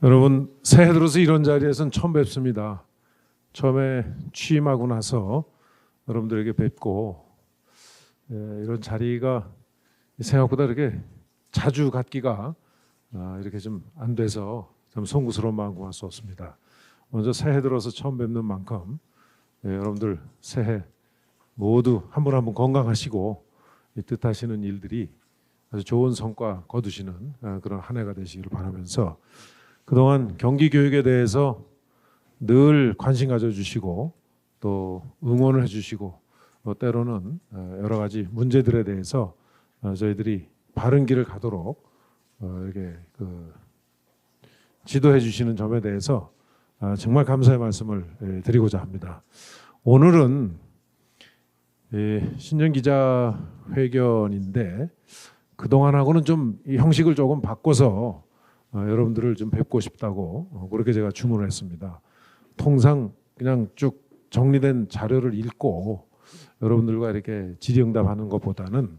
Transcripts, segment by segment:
여러분, 새해 들어서 이런 자리에서는 처음 뵙습니다. 처음에 취임하고 나서 여러분들에게 뵙고 이런 자리가 생각보다 이렇게 자주 갖기가 이렇게 좀 안 돼서 좀 송구스러운 마음과 왔었습니다. 먼저 새해 들어서 처음 뵙는 만큼 여러분들 새해 모두 한 분 한 분 건강하시고 뜻하시는 일들이 아주 좋은 성과 거두시는 그런 한 해가 되시기를 바라면서 그동안 경기 교육에 대해서 늘 관심 가져주시고 또 응원을 해주시고 때로는 여러 가지 문제들에 대해서 저희들이 바른 길을 가도록 이렇게 지도해 주시는 점에 대해서 정말 감사의 말씀을 드리고자 합니다. 오늘은 신년 기자회견인데 그동안하고는 좀 이 형식을 조금 바꿔서 여러분들을 좀 뵙고 싶다고 그렇게 제가 주문을 했습니다. 통상 그냥 쭉 정리된 자료를 읽고 여러분들과 이렇게 질의응답하는 것보다는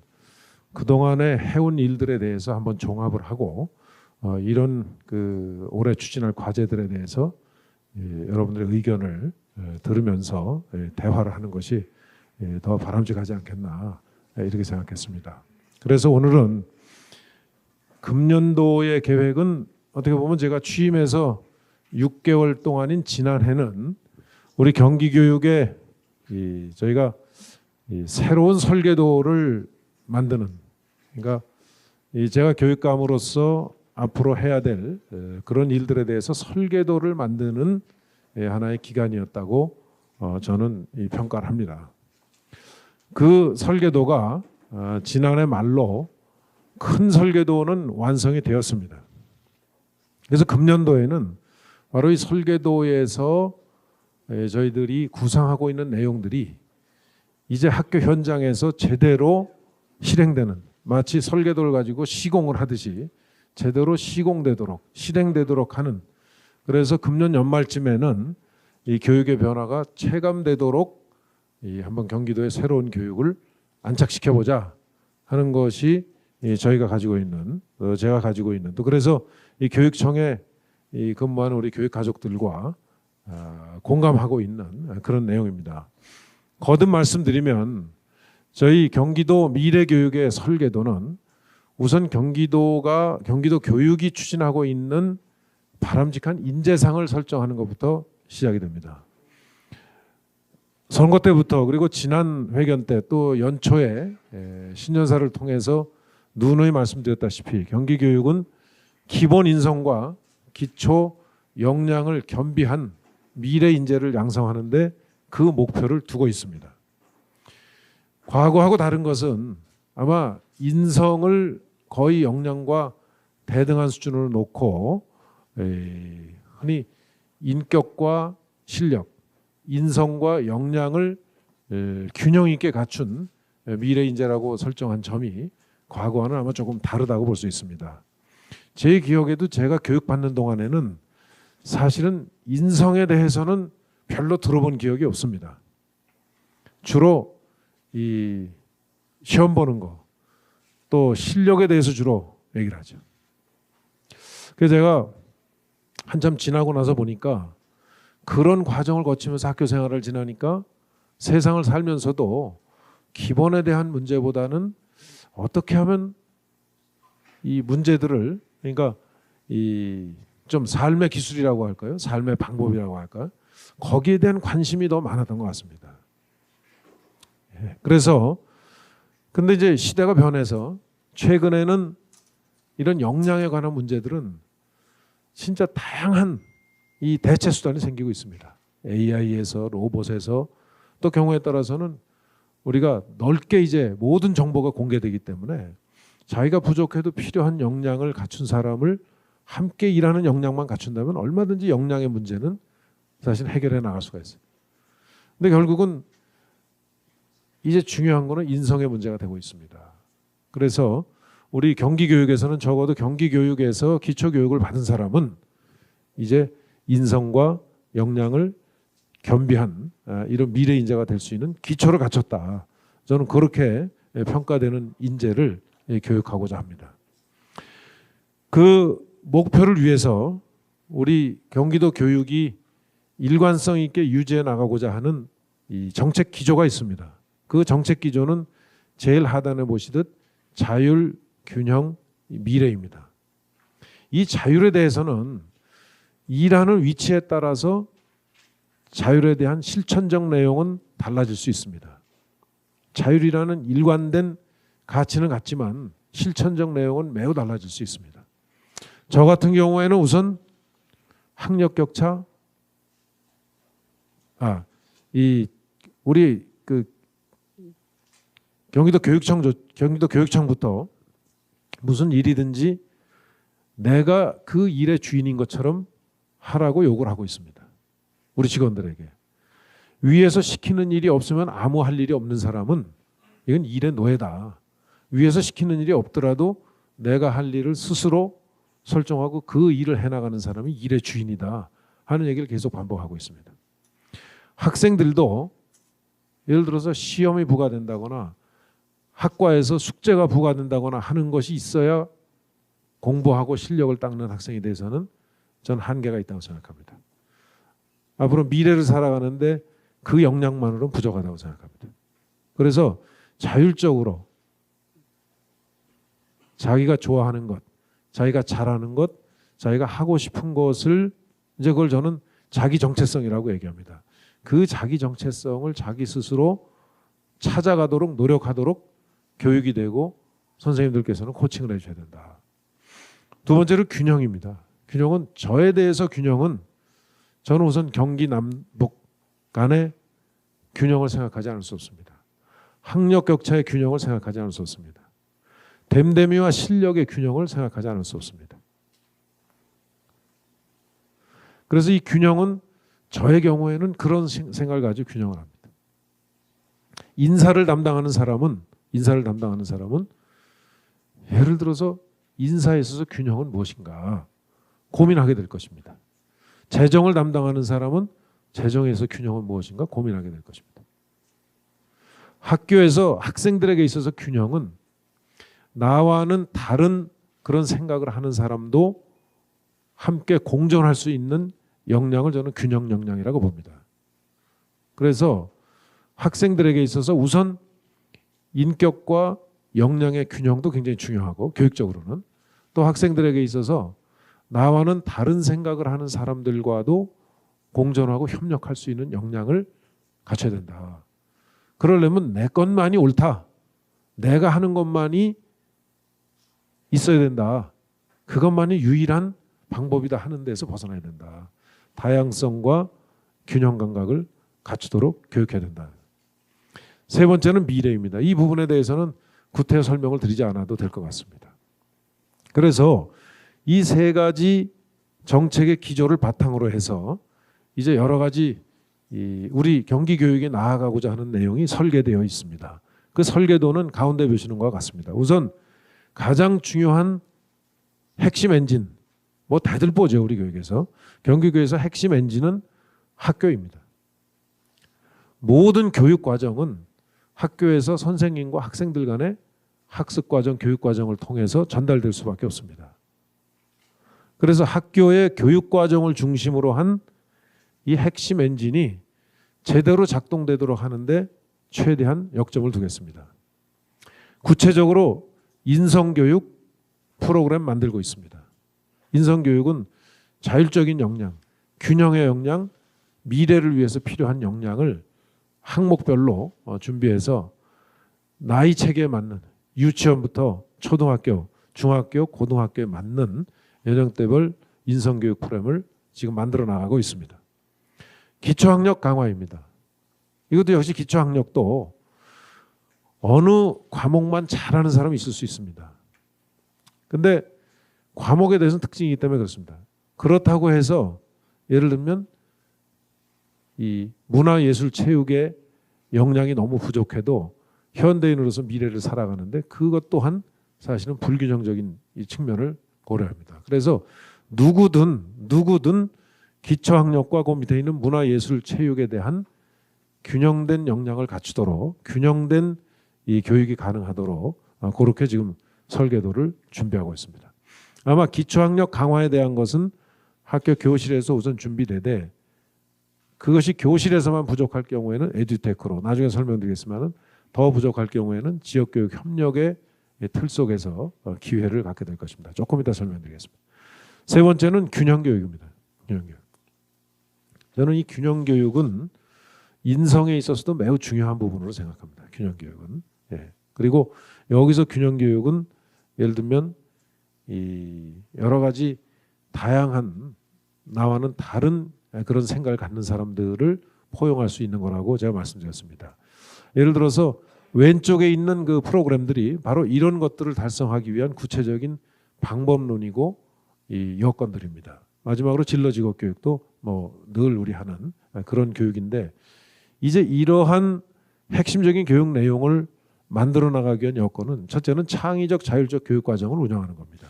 그동안에 해온 일들에 대해서 한번 종합을 하고 이런 올해 추진할 과제들에 대해서 여러분들의 의견을 들으면서 대화를 하는 것이 더 바람직하지 않겠나 이렇게 생각했습니다. 그래서 오늘은 금년도의 계획은 어떻게 보면 제가 취임해서 6개월 동안인 지난해는 우리 경기교육에 저희가 새로운 설계도를 만드는, 그러니까 제가 교육감으로서 앞으로 해야 될 그런 일들에 대해서 설계도를 만드는 하나의 기간이었다고 저는 평가를 합니다. 그 설계도가 지난해 말로 큰 설계도는 완성이 되었습니다. 그래서 금년도에는 바로 이 설계도에서 저희들이 구상하고 있는 내용들이 이제 학교 현장에서 제대로 실행되는, 마치 설계도를 가지고 시공을 하듯이 제대로 시공되도록 실행되도록 하는, 그래서 금년 연말쯤에는 이 교육의 변화가 체감되도록 한번 경기도의 새로운 교육을 안착시켜보자 하는 것이 저희가 가지고 있는, 제가 가지고 있는, 또 그래서 이 교육청에 근무하는 우리 교육 가족들과 공감하고 있는 그런 내용입니다. 거듭 말씀드리면 저희 경기도 미래교육의 설계도는 우선 경기도 교육이 추진하고 있는 바람직한 인재상을 설정하는 것부터 시작이 됩니다. 선거 때부터, 그리고 지난 회견 때 또 연초에 신년사를 통해서 누누이 말씀드렸다시피 경기교육은 기본 인성과 기초 역량을 겸비한 미래 인재를 양성하는 데 그 목표를 두고 있습니다. 과거하고 다른 것은 아마 인성을 거의 역량과 대등한 수준으로 놓고 흔히 인격과 실력, 인성과 역량을 균형 있게 갖춘 미래 인재라고 설정한 점이 과거와는 아마 조금 다르다고 볼 수 있습니다. 제 기억에도 제가 교육받는 동안에는 사실은 인성에 대해서는 별로 들어본 기억이 없습니다. 주로 이 시험 보는 거, 또 실력에 대해서 주로 얘기를 하죠. 그래서 제가 한참 지나고 나서 보니까 그런 과정을 거치면서 학교 생활을 지나니까 세상을 살면서도 기본에 대한 문제보다는 어떻게 하면 이 문제들을, 그러니까 이 좀 삶의 기술이라고 할까요? 삶의 방법이라고 할까요? 거기에 대한 관심이 더 많았던 것 같습니다. 그래서 근데 이제 시대가 변해서 최근에는 이런 역량에 관한 문제들은 진짜 다양한 이 대체 수단이 생기고 있습니다. AI에서 로봇에서 또 경우에 따라서는 우리가 넓게 이제 모든 정보가 공개되기 때문에 자기가 부족해도 필요한 역량을 갖춘 사람을 함께 일하는 역량만 갖춘다면 얼마든지 역량의 문제는 사실 해결해 나갈 수가 있어요. 근데 결국은 이제 중요한 거는 인성의 문제가 되고 있습니다. 그래서 우리 경기교육에서는 적어도 경기교육에서 기초교육을 받은 사람은 이제 인성과 역량을 겸비한 이런 미래 인재가 될 수 있는 기초를 갖췄다. 저는 그렇게 평가되는 인재를 교육하고자 합니다. 그 목표를 위해서 우리 경기도 교육이 일관성 있게 유지해 나가고자 하는 이 정책 기조가 있습니다. 그 정책 기조는 제일 하단에 보시듯 자율, 균형, 미래입니다. 이 자율에 대해서는 일하는 위치에 따라서 자율에 대한 실천적 내용은 달라질 수 있습니다. 자율이라는 일관된 가치는 같지만 실천적 내용은 매우 달라질 수 있습니다. 저 같은 경우에는 우선 학력 격차, 우리 그 경기도 교육청부터 무슨 일이든지 내가 그 일의 주인인 것처럼 하라고 요구를 하고 있습니다. 우리 직원들에게. 위에서 시키는 일이 없으면 아무 할 일이 없는 사람은 이건 일의 노예다. 위에서 시키는 일이 없더라도 내가 할 일을 스스로 설정하고 그 일을 해나가는 사람이 일의 주인이다 하는 얘기를 계속 반복하고 있습니다. 학생들도 예를 들어서 시험이 부과된다거나 학과에서 숙제가 부과된다거나 하는 것이 있어야 공부하고 실력을 닦는 학생에 대해서는 전 한계가 있다고 생각합니다. 앞으로 미래를 살아가는데 그 역량만으로는 부족하다고 생각합니다. 그래서 자율적으로 자기가 좋아하는 것, 자기가 잘하는 것, 자기가 하고 싶은 것을 이제 그걸 저는 자기 정체성이라고 얘기합니다. 그 자기 정체성을 자기 스스로 찾아가도록 노력하도록 교육이 되고 선생님들께서는 코칭을 해줘야 된다. 두 번째로 균형입니다. 균형은 저에 대해서 균형은 저는 우선 경기 남북 간의 균형을 생각하지 않을 수 없습니다. 학력 격차의 균형을 생각하지 않을 수 없습니다. 됨됨이와 실력의 균형을 생각하지 않을 수 없습니다. 그래서 이 균형은 저의 경우에는 그런 생각을 가지고 균형을 합니다. 인사를 담당하는 사람은 예를 들어서 인사에 있어서 균형은 무엇인가 고민하게 될 것입니다. 재정을 담당하는 사람은 재정에서 균형은 무엇인가 고민하게 될 것입니다. 학교에서 학생들에게 있어서 균형은 나와는 다른 그런 생각을 하는 사람도 함께 공존할 수 있는 역량을 저는 균형 역량이라고 봅니다. 그래서 학생들에게 있어서 우선 인격과 역량의 균형도 굉장히 중요하고 교육적으로는 또 학생들에게 있어서 나와는 다른 생각을 하는 사람들과도 공존하고 협력할 수 있는 역량을 갖춰야 된다. 그러려면 내 것만이 옳다. 내가 하는 것만이 있어야 된다. 그것만이 유일한 방법이다 하는 데서 벗어나야 된다. 다양성과 균형 감각을 갖추도록 교육해야 된다. 세 번째는 미래입니다. 이 부분에 대해서는 구태 설명을 드리지 않아도 될 것 같습니다. 그래서 이 세 가지 정책의 기조를 바탕으로 해서 이제 여러 가지 우리 경기 교육에 나아가고자 하는 내용이 설계되어 있습니다. 그 설계도는 가운데 보시는 것과 같습니다. 우선 가장 중요한 핵심 엔진, 뭐 다들 보죠 우리 교육에서. 경기교육에서 핵심 엔진은 학교입니다. 모든 교육 과정은 학교에서 선생님과 학생들 간의 학습 과정, 교육 과정을 통해서 전달될 수밖에 없습니다. 그래서 학교의 교육 과정을 중심으로 한 이 핵심 엔진이 제대로 작동되도록 하는데 최대한 역점을 두겠습니다. 구체적으로 인성교육 프로그램 만들고 있습니다. 인성교육은 자율적인 역량, 균형의 역량, 미래를 위해서 필요한 역량을 항목별로 준비해서 나이 체계에 맞는 유치원부터 초등학교, 중학교, 고등학교에 맞는 연령대별 인성교육 프로그램을 지금 만들어 나가고 있습니다. 기초학력 강화입니다. 이것도 역시 기초학력도 어느 과목만 잘하는 사람이 있을 수 있습니다. 근데 과목에 대해서는 특징이기 때문에 그렇습니다. 그렇다고 해서 예를 들면 이 문화예술체육의 역량이 너무 부족해도 현대인으로서 미래를 살아가는데 그것 또한 사실은 불균형적인 이 측면을 고려합니다. 그래서 누구든 기초학력과 그 밑에 있는 문화예술체육에 대한 균형된 역량을 갖추도록 균형된 이 교육이 가능하도록 그렇게 지금 설계도를 준비하고 있습니다. 아마 기초학력 강화에 대한 것은 학교 교실에서 우선 준비되되 그것이 교실에서만 부족할 경우에는 에듀테크로 나중에 설명드리겠지만은 더 부족할 경우에는 지역교육 협력의 틀 속에서 기회를 갖게 될 것입니다. 조금 이따 설명드리겠습니다. 세 번째는 균형교육입니다. 균형교육. 저는 이 균형교육은 인성에 있어서도 매우 중요한 부분으로 생각합니다. 균형교육은. 예. 그리고 여기서 균형교육은 예를 들면 이 여러 가지 다양한 나와는 다른 그런 생각을 갖는 사람들을 포용할 수 있는 거라고 제가 말씀드렸습니다. 예를 들어서 왼쪽에 있는 그 프로그램들이 바로 이런 것들을 달성하기 위한 구체적인 방법론이고 이 여건들입니다. 마지막으로 진로직업교육도 뭐 늘 우리 하는 그런 교육인데 이제 이러한 핵심적인 교육 내용을 만들어 나가기 위한 여건은 첫째는 창의적 자율적 교육 과정을 운영하는 겁니다.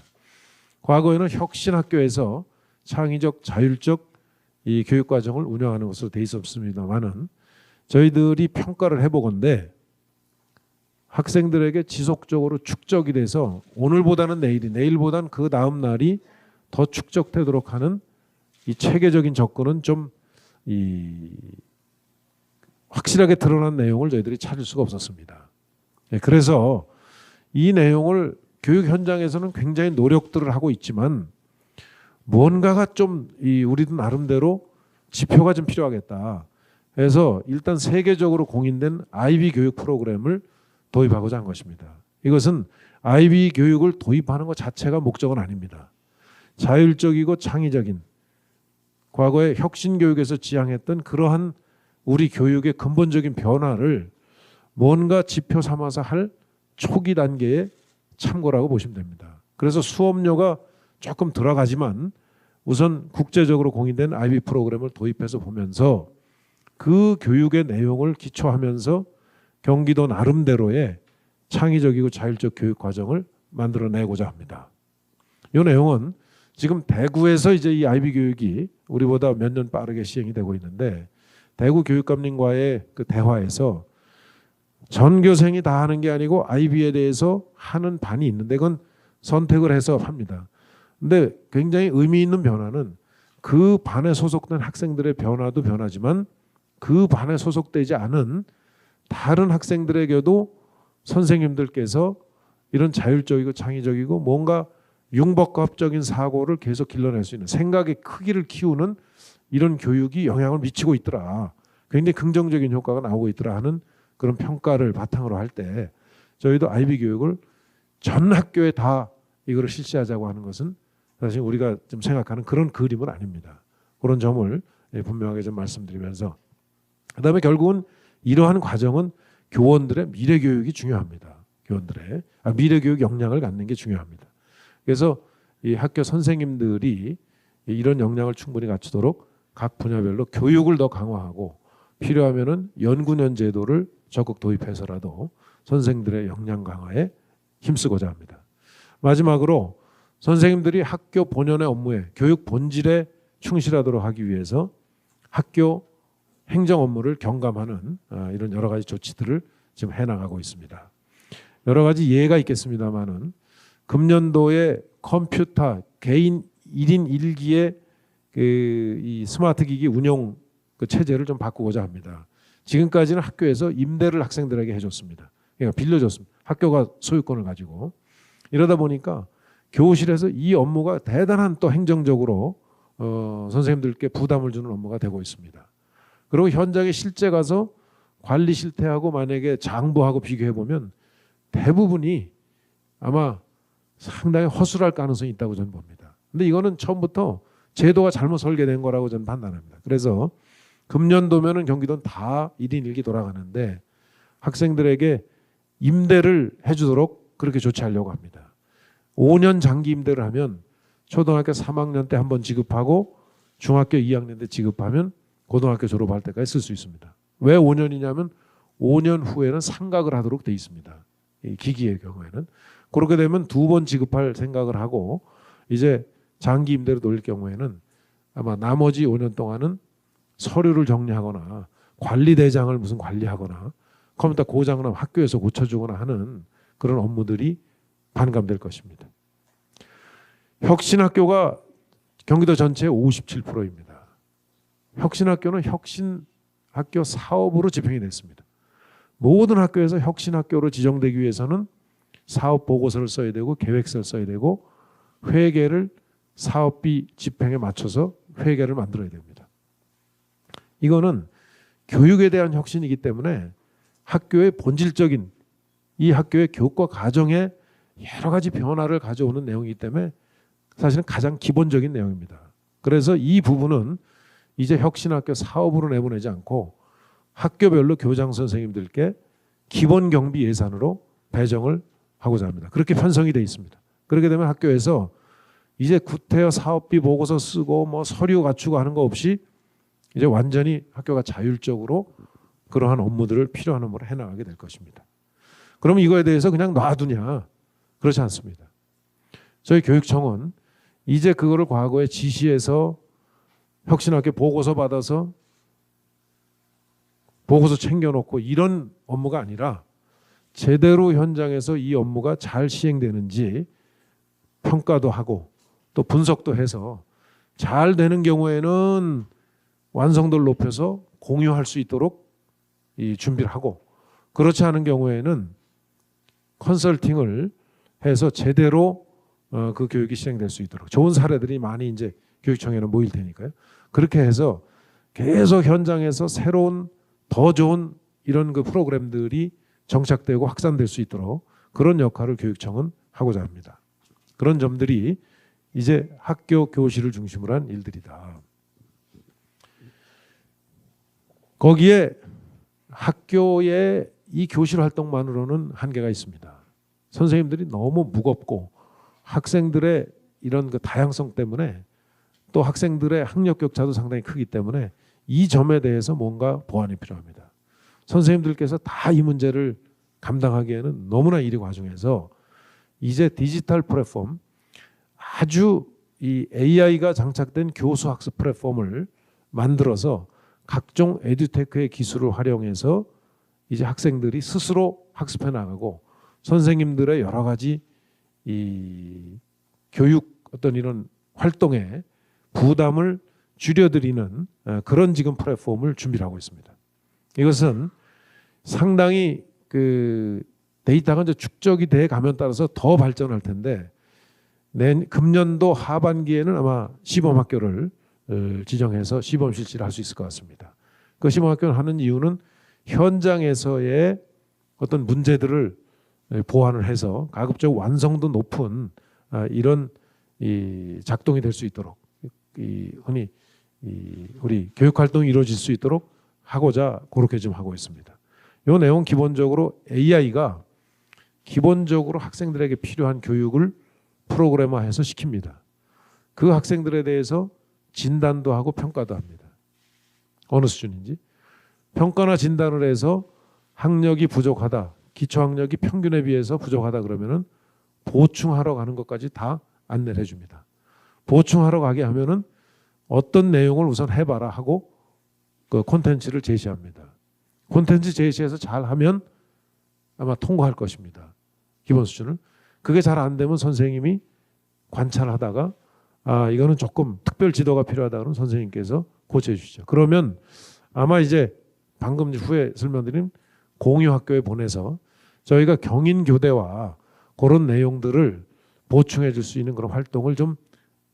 과거에는 혁신학교에서 창의적 자율적 이 교육 과정을 운영하는 것으로 돼 있었습니다만은 저희들이 평가를 해보건대 학생들에게 지속적으로 축적이 돼서 오늘보다는 내일이 내일보다는 그 다음 날이 더 축적되도록 하는 이 체계적인 접근은 좀 이 확실하게 드러난 내용을 저희들이 찾을 수가 없었습니다. 그래서 이 내용을 교육 현장에서는 굉장히 노력들을 하고 있지만 뭔가가 좀 우리도 나름대로 지표가 좀 필요하겠다. 그래서 일단 세계적으로 공인된 IB 교육 프로그램을 도입하고자 한 것입니다. 이것은 IB 교육을 도입하는 것 자체가 목적은 아닙니다. 자율적이고 창의적인 과거의 혁신교육에서 지향했던 그러한 우리 교육의 근본적인 변화를 뭔가 지표 삼아서 할 초기 단계의 참고라고 보시면 됩니다. 그래서 수업료가 조금 들어가지만 우선 국제적으로 공인된 IB 프로그램을 도입해서 보면서 그 교육의 내용을 기초하면서 경기도 나름대로의 창의적이고 자율적 교육 과정을 만들어내고자 합니다. 이 내용은 지금 대구에서 이제 이 IB 교육이 우리보다 몇 년 빠르게 시행이 되고 있는데 대구 교육감님과의 그 대화에서 전교생이 다 하는 게 아니고 IB에 대해서 하는 반이 있는데 그건 선택을 해서 합니다. 근데 굉장히 의미 있는 변화는 그 반에 소속된 학생들의 변화도 변하지만 그 반에 소속되지 않은 다른 학생들에게도 선생님들께서 이런 자율적이고 창의적이고 뭔가 융복합적인 사고를 계속 길러낼 수 있는 생각의 크기를 키우는 이런 교육이 영향을 미치고 있더라. 굉장히 긍정적인 효과가 나오고 있더라 하는 그런 평가를 바탕으로 할 때 저희도 IB 교육을 전 학교에 다 이거를 실시하자고 하는 것은 사실 우리가 좀 생각하는 그런 그림은 아닙니다. 그런 점을 분명하게 좀 말씀드리면서 그다음에 결국은 이러한 과정은 교원들의 미래 교육이 중요합니다. 교원들의 미래 교육 역량을 갖는 게 중요합니다. 그래서 이 학교 선생님들이 이런 역량을 충분히 갖추도록 각 분야별로 교육을 더 강화하고 필요하면은 연구년 제도를 적극 도입해서라도 선생들의 역량 강화에 힘쓰고자 합니다. 마지막으로 선생님들이 학교 본연의 업무에 교육 본질에 충실하도록 하기 위해서 학교 행정 업무를 경감하는 이런 여러 가지 조치들을 지금 해나가고 있습니다. 여러 가지 예가 있겠습니다만은 금년도에 컴퓨터 개인 1인 1기의 이 스마트 기기 운용 그 체제를 좀 바꾸고자 합니다. 지금까지는 학교에서 임대를 학생들에게 해줬습니다. 그러니까 빌려줬습니다. 학교가 소유권을 가지고 이러다 보니까 교실에서 이 업무가 대단한 또 행정적으로 선생님들께 부담을 주는 업무가 되고 있습니다. 그리고 현장에 실제 가서 관리 실태하고 만약에 장부하고 비교해 보면 대부분이 아마 상당히 허술할 가능성이 있다고 저는 봅니다. 근데 이거는 처음부터 제도가 잘못 설계된 거라고 저는 판단합니다. 그래서 금년도면은 경기도는 다 1인 1기 돌아가는데 학생들에게 임대를 해주도록 그렇게 조치하려고 합니다. 5년 장기 임대를 하면 초등학교 3학년 때 한번 지급하고 중학교 2학년 때 지급하면 고등학교 졸업할 때까지 쓸 수 있습니다. 왜 5년이냐면 5년 후에는 상각을 하도록 돼 있습니다. 이 기기의 경우에는. 그렇게 되면 2번 지급할 생각을 하고 이제 장기 임대로 돌릴 경우에는 아마 나머지 5년 동안은 서류를 정리하거나 관리대장을 무슨 관리하거나 컴퓨터 고장을 하면 학교에서 고쳐주거나 하는 그런 업무들이 반감될 것입니다. 혁신학교가 경기도 전체의 57%입니다. 혁신학교는 혁신학교 사업으로 집행이 됐습니다. 모든 학교에서 혁신학교로 지정되기 위해서는 사업 보고서를 써야 되고 계획서를 써야 되고 회계를 사업비 집행에 맞춰서 회계를 만들어야 됩니다. 이거는 교육에 대한 혁신이기 때문에 학교의 본질적인 이 학교의 교육과 과정에 여러 가지 변화를 가져오는 내용이기 때문에 사실은 가장 기본적인 내용입니다. 그래서 이 부분은 이제 혁신학교 사업으로 내보내지 않고 학교별로 교장 선생님들께 기본 경비 예산으로 배정을 하고자 합니다. 그렇게 편성이 되어 있습니다. 그렇게 되면 학교에서 이제 구태여 사업비 보고서 쓰고 뭐 서류 갖추고 하는 거 없이 이제 완전히 학교가 자율적으로 그러한 업무들을 필요한 업무를 해나가게 될 것입니다. 그럼 이거에 대해서 그냥 놔두냐? 그렇지 않습니다. 저희 교육청은 이제 그거를 과거에 지시해서 혁신학교 보고서 받아서 보고서 챙겨놓고 이런 업무가 아니라 제대로 현장에서 이 업무가 잘 시행되는지 평가도 하고 또 분석도 해서 잘 되는 경우에는 완성도를 높여서 공유할 수 있도록 이 준비를 하고 그렇지 않은 경우에는 컨설팅을 해서 제대로 그 교육이 시행될 수 있도록 좋은 사례들이 많이 이제 교육청에는 모일 테니까요. 그렇게 해서 계속 현장에서 새로운 더 좋은 이런 그 프로그램들이 정착되고 확산될 수 있도록 그런 역할을 교육청은 하고자 합니다. 그런 점들이 이제 학교 교실을 중심으로 한 일들이다. 거기에 학교의 이 교실 활동만으로는 한계가 있습니다. 선생님들이 너무 무겁고 학생들의 이런 그 다양성 때문에 또 학생들의 학력 격차도 상당히 크기 때문에 이 점에 대해서 뭔가 보완이 필요합니다. 선생님들께서 다 이 문제를 감당하기에는 너무나 일이 과중해서 이제 디지털 플랫폼 아주 이 AI가 장착된 교수 학습 플랫폼을 만들어서 각종 에듀테크의 기술을 활용해서 이제 학생들이 스스로 학습해 나가고 선생님들의 여러 가지 이 교육 어떤 이런 활동에 부담을 줄여드리는 그런 지금 플랫폼을 준비를 하고 있습니다. 이것은 상당히 그 데이터가 이제 축적이 돼 가면 따라서 더 발전할 텐데 금년도 하반기에는 아마 시범학교를 지정해서 시범 실시를 할 수 있을 것 같습니다. 그 시범학교를 하는 이유는 현장에서의 어떤 문제들을 보완을 해서 가급적 완성도 높은 이런 이 작동이 될 수 있도록 흔히 우리 교육 활동이 이루어질 수 있도록 하고자 그렇게 좀 하고 있습니다. 이 내용 기본적으로 AI가 기본적으로 학생들에게 필요한 교육을 프로그래머해서 시킵니다. 그 학생들에 대해서 진단도 하고 평가도 합니다. 어느 수준인지 평가나 진단을 해서 학력이 부족하다, 기초 학력이 평균에 비해서 부족하다 그러면은 보충하러 가는 것까지 다 안내를 해줍니다. 보충하러 가게 하면은 어떤 내용을 우선 해봐라 하고 그 콘텐츠를 제시합니다. 콘텐츠 제시해서 잘하면 아마 통과할 것입니다. 기본 수준을. 그게 잘 안 되면 선생님이 관찰하다가 이거는 조금 특별 지도가 필요하다 그러면 선생님께서 고쳐주시죠. 그러면 아마 이제 방금 후에 설명드린 공유학교에 보내서 저희가 경인교대와 그런 내용들을 보충해 줄 수 있는 그런 활동을 좀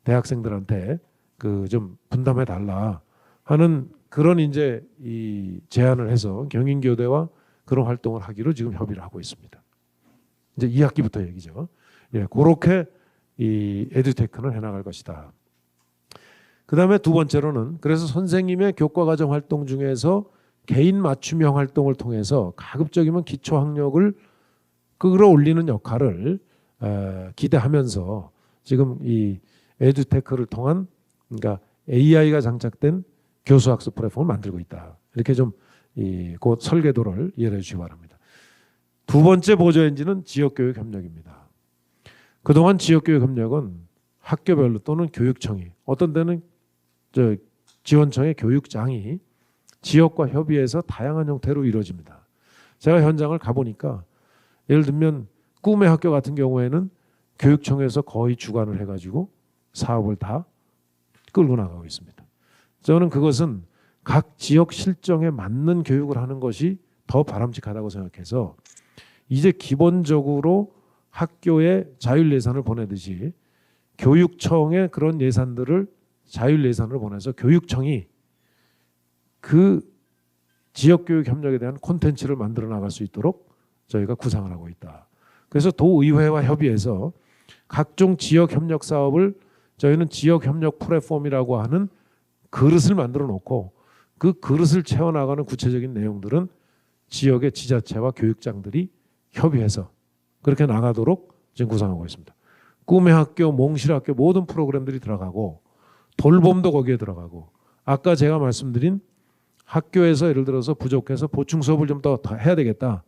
대학생들한테 그 좀 분담해 달라 하는 그런 이제 이 제안을 해서 경인교대와 그런 활동을 하기로 지금 협의를 하고 있습니다. 이제 2학기부터 얘기죠. 예, 그렇게 이 에듀테크는 해나갈 것이다. 그 다음에 두 번째로는 그래서 선생님의 교과과정 활동 중에서 개인 맞춤형 활동을 통해서 가급적이면 기초학력을 끌어올리는 역할을 기대하면서 지금 이 에듀테크를 통한 그러니까 AI가 장착된 교수학습 플랫폼을 만들고 있다. 이렇게 좀 그 설계도를 이해해 주시기 바랍니다. 두 번째 보조 엔진은 지역교육 협력입니다. 그동안 지역교육 협력은 학교별로 또는 교육청이 어떤 데는 지원청의 교육장이 지역과 협의해서 다양한 형태로 이루어집니다. 제가 현장을 가보니까 예를 들면 꿈의 학교 같은 경우에는 교육청에서 거의 주관을 해가지고 사업을 다 끌고 나가고 있습니다. 저는 그것은 각 지역 실정에 맞는 교육을 하는 것이 더 바람직하다고 생각해서 이제 기본적으로 학교에 자율 예산을 보내듯이 교육청에 그런 예산들을 자율 예산을 보내서 교육청이 그 지역교육 협력에 대한 콘텐츠를 만들어 나갈 수 있도록 저희가 구상을 하고 있다. 그래서 도의회와 협의해서 각종 지역 협력 사업을 저희는 지역 협력 플랫폼이라고 하는 그릇을 만들어 놓고 그 그릇을 채워나가는 구체적인 내용들은 지역의 지자체와 교육장들이 협의해서 그렇게 나가도록 지금 구상하고 있습니다. 꿈의 학교, 몽실학교 모든 프로그램들이 들어가고 돌봄도 거기에 들어가고 아까 제가 말씀드린 학교에서 예를 들어서 부족해서 보충 수업을 좀 더 해야 되겠다.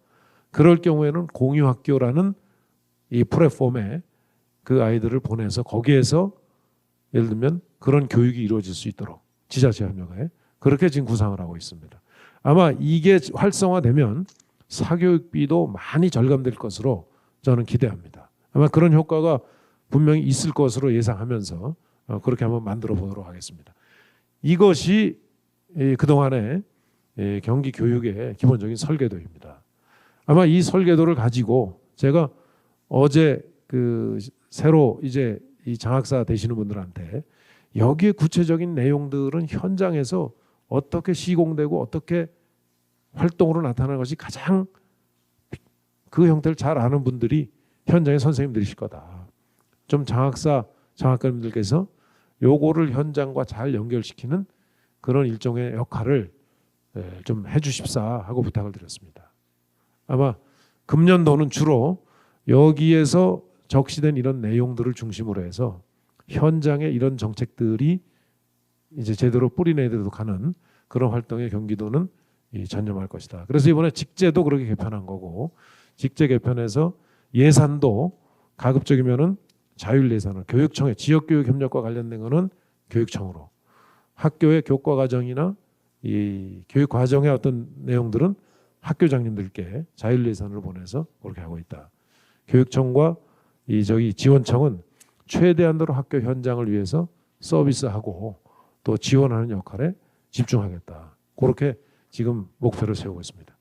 그럴 경우에는 공유학교라는 이 플랫폼에 그 아이들을 보내서 거기에서 예를 들면 그런 교육이 이루어질 수 있도록 지자체 협력에 그렇게 지금 구상을 하고 있습니다. 아마 이게 활성화되면 사교육비도 많이 절감될 것으로 저는 기대합니다. 아마 그런 효과가 분명히 있을 것으로 예상하면서 그렇게 한번 만들어 보도록 하겠습니다. 이것이 그동안의 경기 교육의 기본적인 설계도입니다. 아마 이 설계도를 가지고 제가 어제 그 새로 이제 이 장학사 되시는 분들한테 여기에 구체적인 내용들은 현장에서 어떻게 시공되고 어떻게 활동으로 나타나는 것이 가장 그 형태를 잘 아는 분들이 현장의 선생님들이실 거다. 좀 장학관님들께서 요거를 현장과 잘 연결시키는 그런 일종의 역할을 좀 해주십사 하고 부탁을 드렸습니다. 아마 금년도는 주로 여기에서 적시된 이런 내용들을 중심으로 해서 현장에 이런 정책들이 이제 제대로 뿌리내도록 가는 그런 활동에 경기도는 전념할 것이다. 그래서 이번에 직제도 그렇게 개편한 거고 직제 개편해서 예산도 가급적이면은 자율 예산을 교육청에 지역교육 협력과 관련된 거는 교육청으로 학교의 교과 과정이나 이 교육 과정의 어떤 내용들은 학교장님들께 자율 예산을 보내서 그렇게 하고 있다. 교육청과 이 지원청은 최대한으로 학교 현장을 위해서 서비스하고 또 지원하는 역할에 집중하겠다. 그렇게 지금 목표를 세우고 있습니다.